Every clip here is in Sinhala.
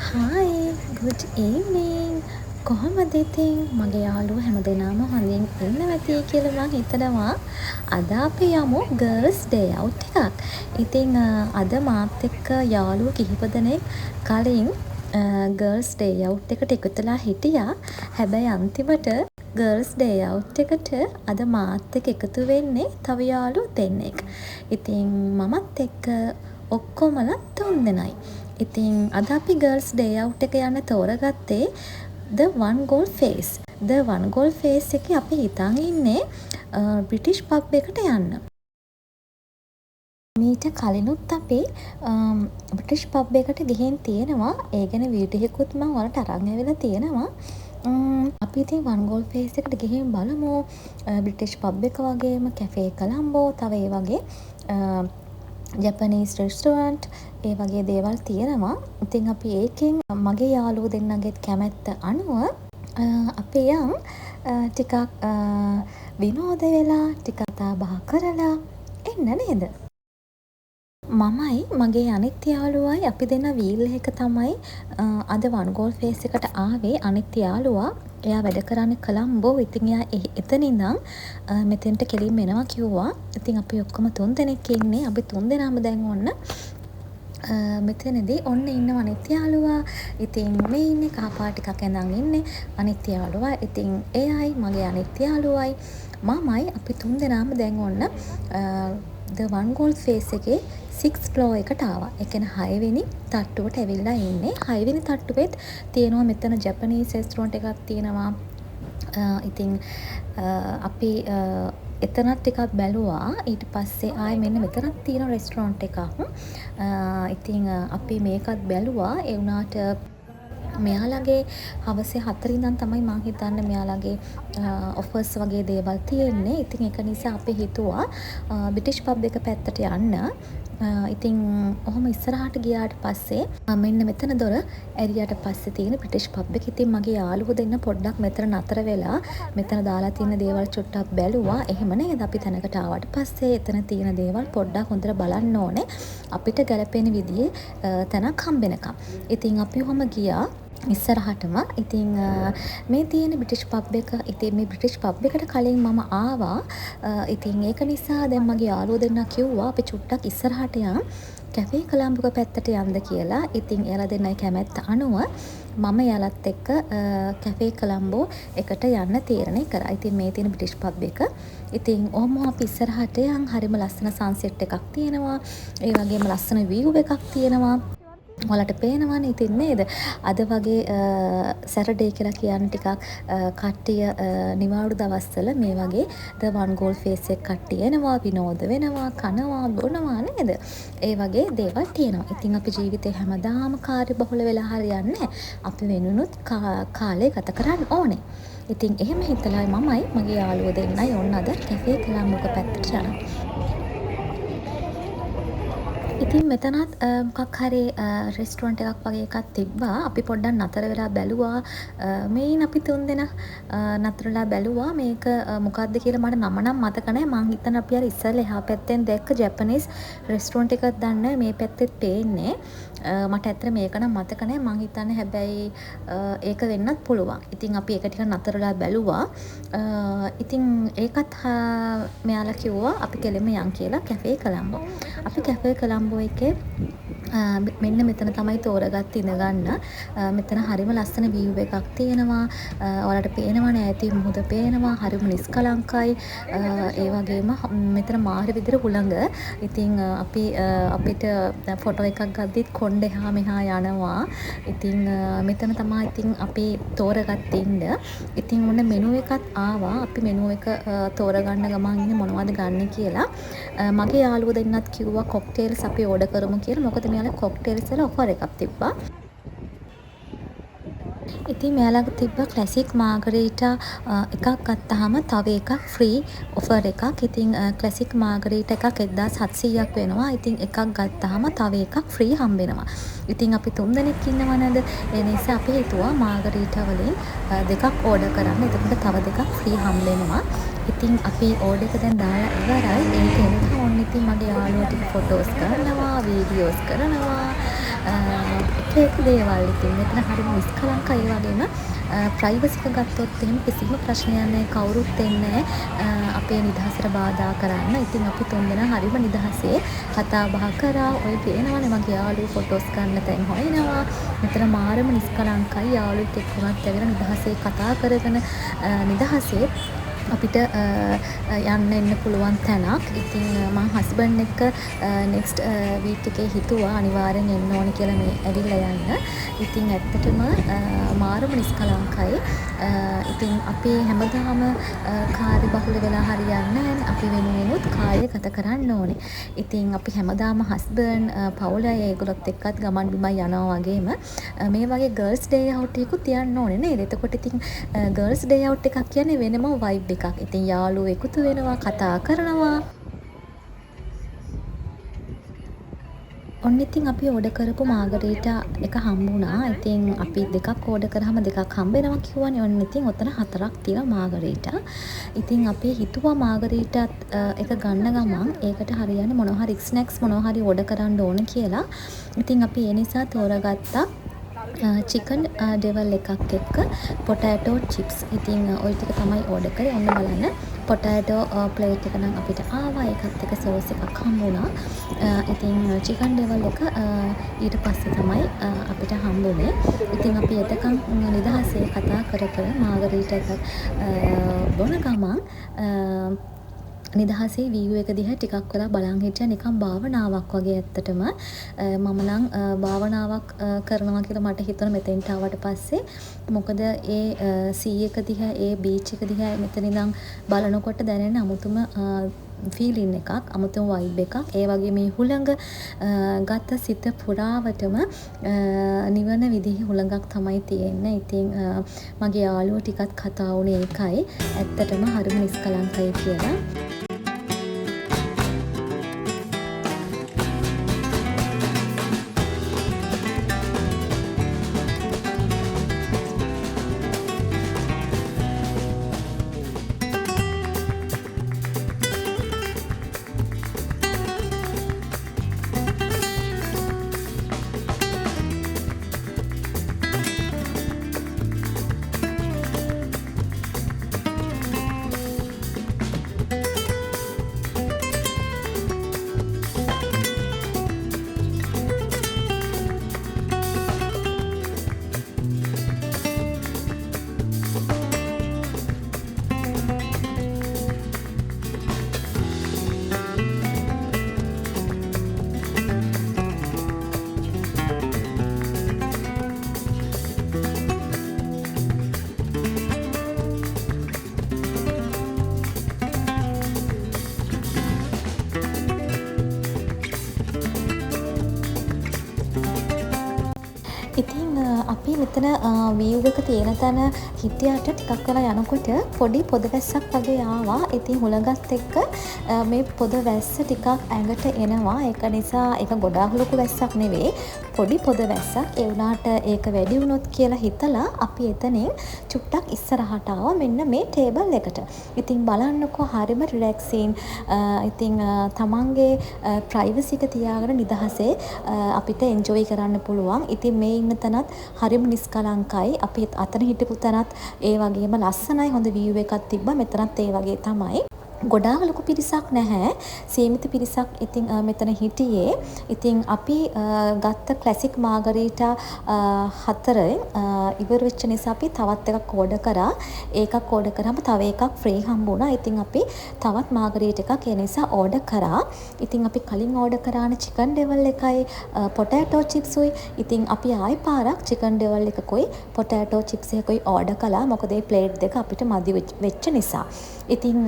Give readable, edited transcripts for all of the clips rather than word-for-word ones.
හායි good evening කොහොමද ඉතින් මගේ යාළුවෝ හැමදෙනාම හොඳින් ඉන්නවා කියලා මම හිතනවා. අද අපි යමු girls day out එකක්. ඉතින් අද මාත් එක්ක යාළුවෝ කිහිප දෙනෙක් කලින් girls day out එකට එකතුලා හිටියා. හැබැයි අන්තිමට girls day out එකට අද මාත් එක්ක එකතු වෙන්නේ තව යාළුවෝ දෙන්නෙක්. ඉතින් මමත් එක්ක ඔක්කොමලා තුන් දෙනයි. ඉතින් අද අපි girls day out එක යන්න තෝරගත්තේ the one goal face. the one goal face එකේ අපි හිතන් ඉන්නේ British pub එකට යන්න. මීට කලිනුත් අපි British pub එකට ගිහින් තියෙනවා. ඒ ගැන වීඩියෝ එකකුත් මම ඔයාලට අරන් ඇවිල්ලා තියෙනවා. අපි ඉතින් one goal face එකට ගිහින් බලමු. British pub එක වගේම Cafe Colombo තව ඒ වගේ ජපනීස් රෙස්ටුරන්ට් ඒ වගේ දේවල් තියෙනවා. ඉතින් අපි ඒකෙන් මගේ යාළුවෝ දෙන්නගේත් කැමැත්ත අනුව අපි යම් ටිකක් විනෝද වෙලා ටිකක් කතා බහ කරලා එන්න නේද? මමයි මගේ අනිත් යාළුවයි අපි දෙන්න වීල් එක තමයි අද one goal face එකට ආවේ. අනිත් යාළුවා එයා වැඩ කරන්නේ කොළඹෝ. ඉතින් එයා එතන ඉඳන් මෙතෙන්ට කෙලින්ම එනවා කිව්වා. ඉතින් අපි ඔක්කොම තුන් දෙනෙක් ඉන්නේ. අපි තුන් දෙනාම දැන් ඔන්න මෙතනදී ඔන්න ඉන්නවා අනිත් යාළුවා. ඉතින් මේ ඉන්නේ කහ පාට එකක් ඇඳන් ඉන්නේ අනිත් යාළුවා. ඉතින් එයයි මගේ අනිත් යාළුවයි මමයි අපි තුන් දෙනාම දැන් ඔන්න the one goal face එකේ 6th floor එකට ආවා. ඒ කියන්නේ 6 වෙනි තට්ටුවට ඇවිල්ලා ඉන්නේ. 6 වෙනි තට්ටුවෙත් තියෙනවා මෙතන ජපනීස් රෙස්ටුරන්ට් එකක් තියෙනවා. ඉතින් අපි එතනත් ටිකක් බැලුවා. ඊට පස්සේ ආයේ මෙන්න මෙතනත් තියෙන රෙස්ටුරන්ට් එකක්. ඉතින් අපි මේකත් බැලුවා. ඒ වුණාට මෙයාලගේ හවසේ 4 ඉඳන් තමයි මං හිතන්නේ මෙයාලගේ ඔෆර්ස් වගේ දේවල් තියෙන්නේ. ඉතින් ඒක නිසා අපි හිතුවා British pub එක පැත්තට යන්න. ඉතින් ඔහොම ඉස්සරහට ගියාට පස්සේ මෙන්න මෙතන දොර ඇරියට පස්සේ තියෙන British pub එක. ඉතින් මගේ යාළුවෝ දෙන්න පොඩ්ඩක් මෙතන නතර වෙලා මෙතන දාලා තියෙන දේවල් චුට්ටක් බැලුවා. එහෙම නේද? අපි තැනකට ආවට පස්සේ එතන තියෙන දේවල් පොඩ්ඩක් හොඳට බලන්න ඕනේ. අපිට ගැලපෙන විදිහේ තැනක් හම්බෙනකම්. ඉතින් අපි ඔහොම ගියා ඉස්සරහටම. ඉතින් මේ තියෙන British pub එක. ඉතින් මේ British pub එකට කලින් මම ආවා. ඉතින් ඒක නිසා දැන් මගේ යාළුවෝ දෙන්නා කිව්වා අපි චුට්ටක් ඉස්සරහට යන් Cafe Colombo පැත්තට යන්න කියලා. ඉතින් එයාලා දෙන්නයි කැමැත්ත අනුව මම එයාලත් එක්ක Cafe Colombo එකට යන්න තීරණය කරා. ඉතින් මේ තියෙන British pub එක. ඉතින් ඔහොම අපි ඉස්සරහට යන් හරිම ලස්සන සන්සෙට් එකක් තියෙනවා. ඒ වගේම ලස්සන view එකක් තියෙනවා. ඔයාලට පේනවනේ ඉතින් නේද? අද වගේ සැටර්ඩේ කියලා කියන්නේ ටිකක් කට්ටිය නිවාඩු දවස්වල මේ වගේ the one goal face එක කට්ටිය එනවා, විනෝද වෙනවා, කනවා, බොනවා නේද? ඒ වගේ දේවල් තියෙනවා. ඉතින් අපි ජීවිතේ හැමදාම කාර්යබහුල වෙලා හරියන්නේ නැහැ. අපි වෙනුනුත් කාලය ගත කරන්න ඕනේ. ඉතින් එහෙම හිතලා මමයි මගේ යාළුවෝ දෙන්නයි ඔන්න අද Cafe Colombo පැත්තට යනවා. ඉතින් මෙතනත් මොකක් හරි රෙස්ටුරන්ට් එකක් වගේ එකක් තිබ්බා. අපි පොඩ්ඩක් නතර වෙලා බැලුවා. මේන් අපි තුන් දෙනා නතර වෙලා බැලුවා මේක මොකක්ද කියලා මට නම නම් මතක නැහැ. මං හිතන අපි අර ඉස්සෙල්ලා එහා පැත්තෙන් දැක්ක ජපනීස් රෙස්ටුරන්ට් එකක් දන්නේ මේ පැත්තෙත් පේන්නේ. මට ඇත්තට මේක නම් මතක නැහැ. මං හිතන්නේ හැබැයි ඒක වෙන්නත් පුළුවන්. ඉතින් අපි ඒක ටික නතර වෙලා බැලුවා. ඉතින් ඒකත් මෙයාලා කිව්වා අපි කෙලින්ම යන් කියලා Cafe Colombo. අපි Cafe Colombo එකේ මෙන්න මෙතන තමයි තෝරගත්ත ඉඳගන්න. මෙතන හරිම ලස්සන view එකක් තියෙනවා. ඔයාලට පේනවනේ ඈතින් මුහුද පේනවා. හරිම නිස්කලංකයි. ඒ වගේම මෙතන මාර විදිහට හුළඟ. ඉතින් අපිට ෆොටෝ එකක් ගද්දිත් කොණ්ඩ එහා මෙහා යනවා. ඉතින් මෙතන තමයි ඉතින් අපි තෝරගත්ත ඉන්න. ඉතින් ඔන්න මෙනු එකත් ආවා. අපි මෙනු එක තෝරගන්න ගමන් ඉන්නේ මොනවද ගන්න කියලා. මගේ යාළුවෝ දෙන්නත් කිව්වා කොක්ටේල්ස් අපි ඕඩර් කරමු කියලා. මොකද මෙයාලා කොක්ටේල්ස් වල ඔෆර් එකක් තිබ්බා. ඉතින් මෙයාලගේ තිබ්බ ක්ලාසික් මාගරීටා එකක් ගත්තාම තව එකක් ෆ්‍රී ඔෆර් එකක්. ඉතින් ක්ලාසික් මාගරීටා එකක් 1700ක් වෙනවා. ඉතින් එකක් ගත්තාම තව එකක් ෆ්‍රී හම්බෙනවා. ඉතින් අපි තුන් දෙනෙක් ඉන්නව නේද? ඒ නිසා අපි හිතුවා මාගරීටා වලින් දෙකක් ඕඩර් කරන්න. එතකොට තව දෙකක් ෆ්‍රී හම්බෙනවා. ඉතින් අපි ඕඩර් එක දැන් දාලා ඉවරයි. ඒක එනකම් ඔන්න ඉතින් මගේ යාළුවෝ ටික ෆොටෝස් කරනවා, වීඩියෝස් කරනවා. එක දේවල් ඉතින් මෙතන හරිම නිස්කලංකයි. ඒ වගේම ප්‍රයිවසි එක ගත්තොත් එහෙම කිසිම ප්‍රශ්නයක් නැහැ. කවුරුත් එන්නේ අපේ නිදහසට බාධා කරන්න. ඉතින් අපි තුන්දෙනා හරිම නිදහසේ කතා බහ කරා. ඔය පේනවනේ මගේ යාළුවෝ ෆොටෝස් ගන්න තැන් හොයනවා. මෙතන මාරම නිස්කලංකයි. යාළුවෙක් එක්කවත් ඇවිල්ලා නිදහසේ කතා කරගෙන නිදහසේ අපිට යන්න එන්න පුළුවන් තැනක්. ඉතින් මං හස්බන්ඩ් එක්ක නෙක්ස්ට් වීක් එකේ හිතුවා අනිවාර්යෙන් එන්න ඕනේ කියලා මේ ඇවිල්ලා යන්න. ඉතින් ඇත්තටම මාරම නිස්කලංකයි. ඉතින් අපි හැමදාම කාර්යබහුල වෙලා හරියන්නේ නැහැ. අපි වෙනුවෙනුත් කාර්ය ගත කරන්න ඕනේ. ඉතින් අපි හැමදාම හස්බන්ඩ් පවුල ඒගොල්ලොත් එක්කත් ගමන් බිමන් යනවා වගේම මේ වගේ ගර්ල්ස් ඩේ අවුට් එකකුත් තියන්න ඕනේ නේද? එතකොට ඉතින් ගර්ල්ස් ඩේ අවුට් එකක් කියන්නේ වෙනම වයිබ් එකක්. ඉතින් යාළුවෝ එකතු වෙනවා, කතා කරනවා. ඔන්න ඉතින් අපි ඕඩර් කරපු මාගරීටා එක හම්බුණා. ඉතින් අපි දෙකක් ඕඩර් කරාම දෙකක් හම්බෙනවා කිව්වනේ. ඔන්න ඉතින් ඔතන 4ක් තියෙනවා මාගරීටා. ඉතින් අපි හිතුවා මාගරීටාත් එක ගන්න ගමන් ඒකට හරියන්නේ මොනවා හරි ස්නැක්ස් මොනවා හරි ඕඩර් කරන්න ඕන කියලා. ඉතින් අපි ඒ නිසා තෝරගත්තා චිකන් ඩෙවල් එකක් එක්ක පොටෑටෝ චිප්ස්. ඉතින් ওই ටික තමයි ඕඩර් කරේ. ඔන්න බලන්න පොටෑටෝ ප්ලේට් එක නම් අපිට ආවා. ඒකත් එක්ක සෝස් එකක් හම්බුණා. ඉතින් චිකන් ඩෙවල් එක ඊට පස්සේ තමයි අපිට හම්බුනේ. ඉතින් අපි එතකන් නිදහසේ කතා කර කර මාගරීටා එකක් බොන ගමන් නිදහසේ වීව් එක දිහා ටිකක් වෙලා බලන් හිටියා. නිකන් භාවනාවක් වගේ. ඇත්තටම මම නම් භාවනාවක් කරනවා කියලා මට හිතුණා මෙතෙන්ට ආවට පස්සේ. මොකද ඒ සී එක දිහා ඒ බීච් එක දිහා මෙතන ඉඳන් බලනකොට දැනෙන අමුතුම ෆීලින් එකක්, අමුතුම වයිබ් එකක්. ඒ වගේ මේ හුළඟ ගත සිත පුරාවටම නිවන විදිහේ හුළඟක් තමයි තියෙන්නේ. ඉතින් මගේ යාළුවෝ ටිකත් කතා වුණේ ඒකයි. ඇත්තටම හරිම නිස්කලංකයි කියලා. ඉතින් අපි මෙතන වීව් එක තියෙන තැන හිටියට ටිකක් වෙලා යනකොට පොඩි පොද වැස්සක් වගේ ආවා. ඉතින් හුළඟත් එක්ක මේ පොද වැස්ස ටිකක් ඇඟට එනවා. ඒක නිසා ඒක ගොඩාක් ලොකු වැස්සක් නෙවෙයි. පොඩි පොද වැස්සක්. ඒ වුණාට ඒක වැඩි වුණොත් කියලා හිතලා අපි එතනින් චුට්ටක් ඉස්සරහට ආවා මෙන්න මේ ටේබල් එකට. ඉතින් බලන්නකෝ හරිම රිලැක්සින්. ඉතින් තමන්ගේ ප්‍රයිවසි එක තියාගෙන නිදහසේ අපිට එන්ජොයි කරන්න පුළුවන්. ඉතින් මේ ඉන්න තැනත් හරිම නිස්කලංකයි. අපි අතන හිටපු තැනත් ඒ වගේම ලස්සනයි. හොඳ වීව් එකක් තිබ්බා. මෙතනත් ඒ වගේ තමයි. ගොඩාක් ලොකු පිරිසක් නැහැ. සීමිත පිරිසක් ඉතින් මෙතන හිටියේ. ඉතින් අපි ගත්ත ක්ලාසික් මාගරීටා 4 ඉවර වෙච්ච නිසා අපි තවත් එකක් ඕඩර් කරා. ඒකක් ඕඩර් කරාම තව එකක් ෆ්‍රී හම්බුණා. ඉතින් අපි තවත් මාගරීටා එකක් ඒ නිසා ඕඩර් කරා. ඉතින් අපි කලින් ඕඩර් කරාන චිකන් ඩෙවල් එකයි පොටෑටෝ චිප්ස්ුයි. ඉතින් අපි ආයි පාරක් චිකන් ඩෙවල් එකකුයි පොටෑටෝ චිප්ස් එකකුයි ඕඩර් කළා. මොකද මේ ප්ලේට් දෙක අපිට මදි වෙච්ච නිසා. ඉතින්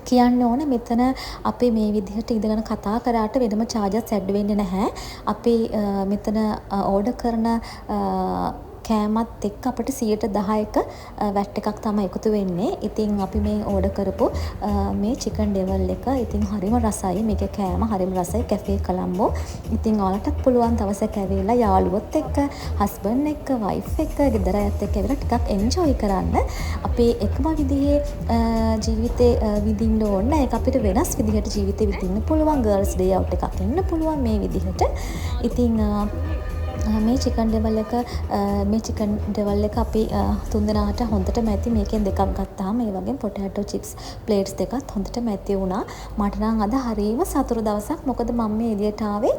කියන්න ඕන මෙතන අපි මේ විදිහට ඉඳගෙන කතා කරාට වෙනම charges ඇඩ් වෙන්නේ නැහැ. අපි මෙතන ඕඩර් කරන කෑමත් එක්ක අපිට 10% වැට් එකක් තමයි එකතු වෙන්නේ. ඉතින් අපි මේ ඕඩර් කරපු මේ චිකන් ඩෙවල් එක ඉතින් හරිම රසයි. මේකේ කෑම හරිම රසයි. කැෆේ කොළඹෝ. ඉතින් ඔයාලටත් පුළුවන් දවසක ඇවිල්ලා යාළුවොත් එක්ක, හස්බන්ඩ් එක්ක, වයිෆ් එක්ක, ගෙදර අයත් එක්ක ඇවිල්ලා ටිකක් එන්ජොයි කරන්න. අපේ එකම විදිහේ ජීවිතේ විඳින්න ඕන. ඒක අපිට වෙනස් විදිහට ජීවිතේ විඳින්න පුළුවන්. ගර්ල්ස් ඩේ අවුට් එකක් ඉන්න පුළුවන් මේ විදිහට. ඉතින් මේ චිකන් ඩෙවල් එක අපි තුන් දෙනාට හොඳටම ඇති. මේකෙන් දෙකක් ගත්තාම ඒ වගේ පොටෑටෝ චිප්ස් ප්ලේට්ස් දෙකත් හොඳටම ඇති වුණා. මට නම් අද හරිම සතුටු දවසක්. මොකද මම මේ එළියට ආවේ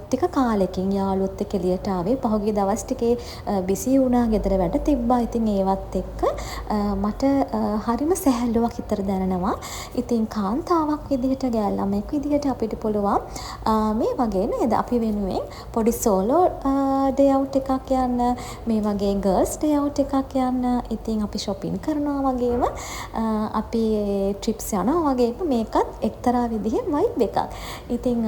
ටික කාලෙකින් යාළුවොත් එක්ක එළියට ආවේ. පහුගිය දවස් ටිකේ බිසි වුණා. ගෙදර වැඩ තිබ්බා. ඉතින් ඒවත් එක්ක මට හරිම සැහැල්ලුවක් හිතට දැනෙනවා. ඉතින් කාන්තාවක් විදිහට ගෑල් ළමෙක් විදිහට අපිට පුළුවන් මේ වගේ නේද අපි වෙනුවෙන් පොඩි සෝලෝ ඩේ අවුට් එකක් යන්න, මේ වගේ ගර්ල්ස් ඩේ අවුට් එකක් යන්න. ඉතින් අපි shopping කරනවා වගේම අපි ට්‍රිප්ස් යනවා වගේම මේකත් එක්තරා විදිහේ වයිබ් එකක්. ඉතින්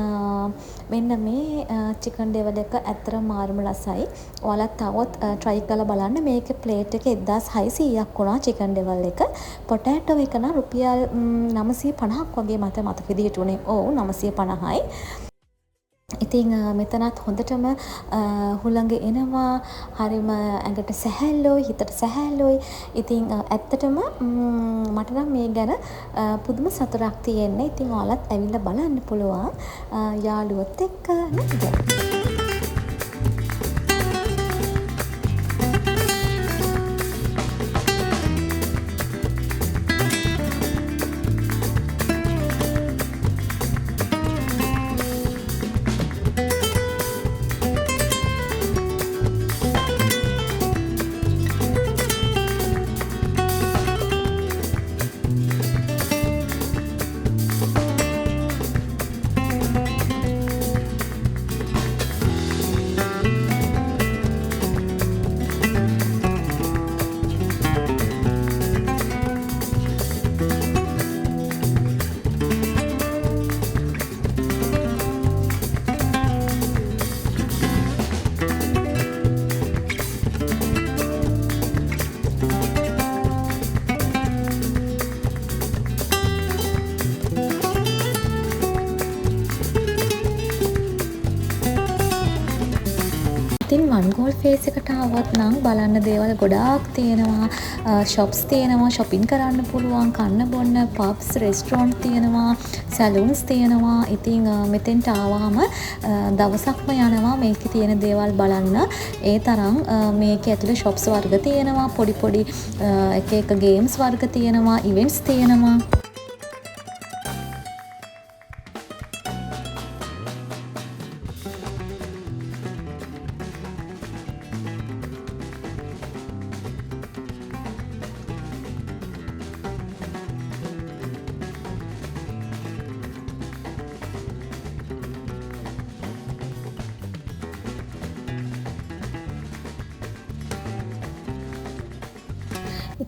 මෙන්න මේ චිකන් ඩෙවල් එක ඇත්තටම මාරුම රසයි. ඔයාලත් આવොත් try කරලා බලන්න. මේකේ ප්ලේට් එක 1600ක් වුණා චිකන් ඩෙවල් එක. පොටෑටෝ එක නම් රුපියල් 950ක් වගේ මට මතක විදිහට උනේ. ඔව් 950යි. ඉතින් මෙතනත් හොඳටම හුළඟ එනවා. හරිම ඇඟට සැහැල්ලුයි, හිතට සැහැල්ලුයි. ඉතින් ඇත්තටම මට නම් මේ ගැන පුදුම සතුටක් තියෙන්නේ. ඉතින් ඔයාලත් ඇවිල්ලා බලන්න පුළුවන් යාළුවොත් එක්ක නේද? ඉතින් වන් ගෝල් ෆේස් එකට ආවොත් නම් බලන්න දේවල් ගොඩාක් තියෙනවා. shops තියෙනවා, shopping කරන්න පුළුවන්, කන්න බොන්න pubs, restaurant තියෙනවා, saloons තියෙනවා. ඉතින් මෙතෙන්ට ආවම දවසක්ම යනවා මේකේ තියෙන දේවල් බලන්න. ඒ තරම් මේකේ ඇතුලේ shops වර්ග තියෙනවා, පොඩි පොඩි එක එක games වර්ග තියෙනවා, events තියෙනවා.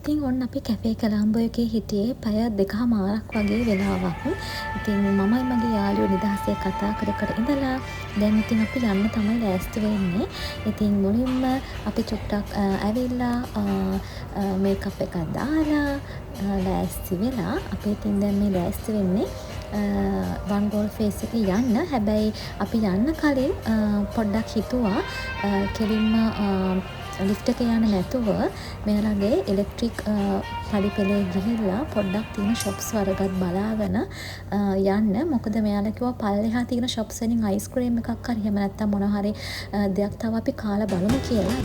ඉතින් ඔන්න අපි කැෆේ කොළඹ එකේ හිටියේ පැය 2:00ක් වගේ වෙලාවක්. ඉතින් මමයි මගේ යාළුවෝ නිදහසේ කතා කර කර ඉඳලා දැන් ඉතින් අපි යන්න තමයි ලෑස්ති වෙන්නේ. ඉතින් මුලින්ම අපි චුට්ටක් ඇවිල්ලා මේකප් එකක් දාලා ලෑස්ති වෙලා අපි ඉතින් දැන් මේ ලෑස්ති වෙන්නේ වන් ගෝල් ෆේස් එක යන්න. හැබැයි අපි යන්න කලින් පොඩ්ඩක් හිතුවා කෙලින්ම ලිෆ්ට් එක යන්න නැතුව මෙයාලගේ ඉලෙක්ට්‍රික් පඩිපෙළේ ගිහිල්ලා පොඩ්ඩක් තියෙන shops වර්ගත් බලාගෙන යන්න. මොකද මෙයාලා කිව්වා පල්ලෙහා තියෙන shops වලින් අයිස්ක්‍රීම් එකක් හරි එහෙම නැත්නම් මොන හරි දෙයක් තව අපි කාලා බලමු කියලා.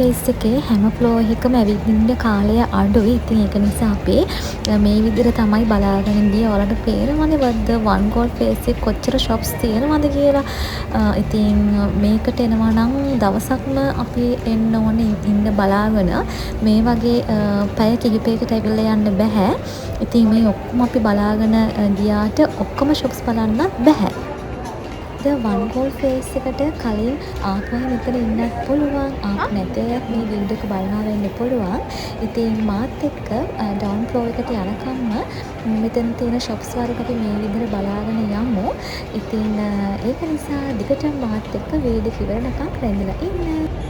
ෆේස් එකේ හැම ෆ්ලෝ එකකම ඇවිදින්න කාලය අඩුයි. ඉතින් ඒක නිසා අපි මේ විදිහට තමයි බලාගෙන ගියේ. ඔයාලට පේනවනේ වද්ද වන් ගෝල් ෆේස් එකේ කොච්චර shops තියෙනවද කියලා. ඉතින් මේකට එනවා නම් දවසක්ම අපි එන්න ඕනේ ඉන්න බලාගෙන. මේ වගේ පැය කිහිපයකට ඇවිල්ලා යන්න බෑ. ඉතින් මේ ඔක්කොම අපි බලාගෙන ගියාට ඔක්කොම shops බලන්නත් බෑ. වන් ගෝල් ෆේස් එකට කලින් ආපුවම මෙතන ඉන්නත් පුළුවන්. ආපු නැති අයත් මේ වීඩියෝ එක බලනවා වෙන්න පුළුවන්. ඉතින් මාත් එක්ක ඩවුන් ෆ්ලෝ එකට යනකම්ම මෙතන තියෙන shops වලට අපි මේ විදිහට බලාගෙන යමු. ඉතින් ඒක නිසා දිගටම මාත් එක්ක වීඩියෝ ඉවරනකම් රැඳිලා ඉන්න.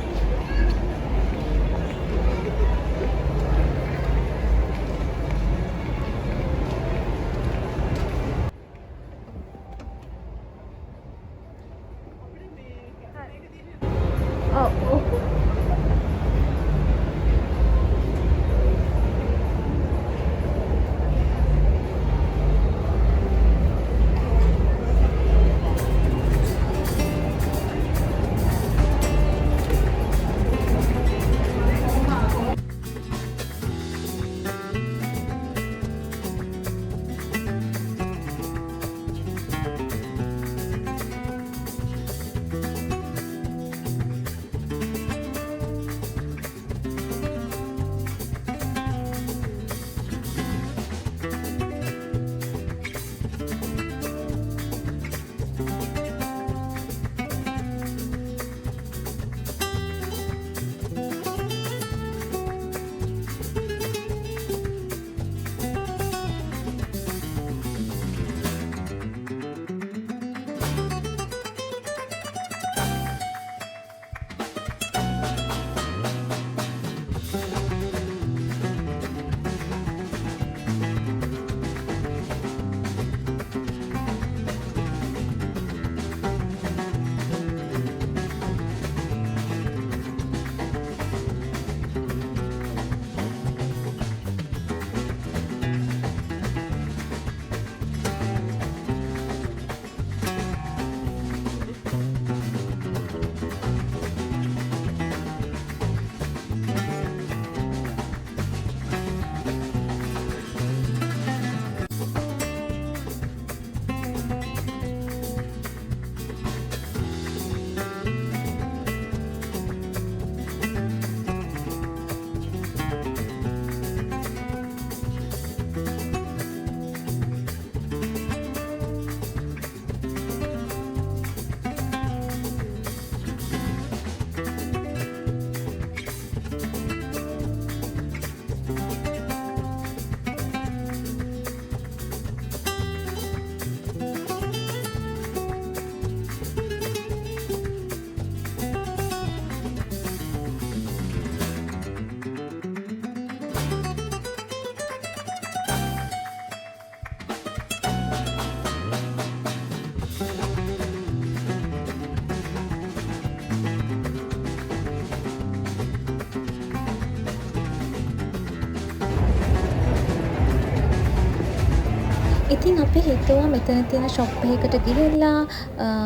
ඉතින් අපි හිතුවා මෙතන තියෙන ෂොප් එකකට ගිහිල්ලා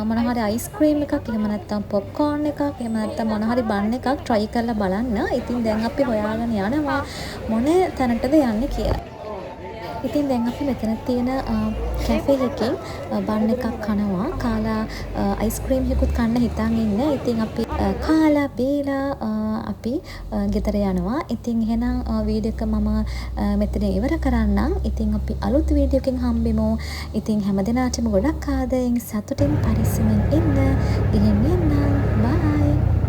මොන හරි අයිස්ක්‍රීම් එකක් එහෙම නැත්නම් පොප්කෝර්න් එකක් එහෙම නැත්නම් මොන හරි බන් එකක් try කරලා බලන්න. ඉතින් දැන් අපි හොයාගෙන යනවා මොන තැනටද යන්නේ කියලා. ඉතින් දැන් අපි මෙතන තියෙන කැෆේ එකකින් බන් එකක් කනවා. කාලා අයිස්ක්‍රීම් එකකුත් කන්න හිතන් ඉන්න. ඉතින් අපි කාලා බීලා අපි ගෙදර යනවා. ඉතින් එහෙනම් වීඩියෝ එක මම මෙතන ඉවර කරන්නම්. ඉතින් අපි අලුත් වීඩියෝ එකකින් හම්බෙමු. ඉතින් හැමදෙනාටම ගොඩක් ආදරයෙන් සතුටින් පරිස්සමෙන් ඉන්න. ගිහින් එන්නම්. බයි.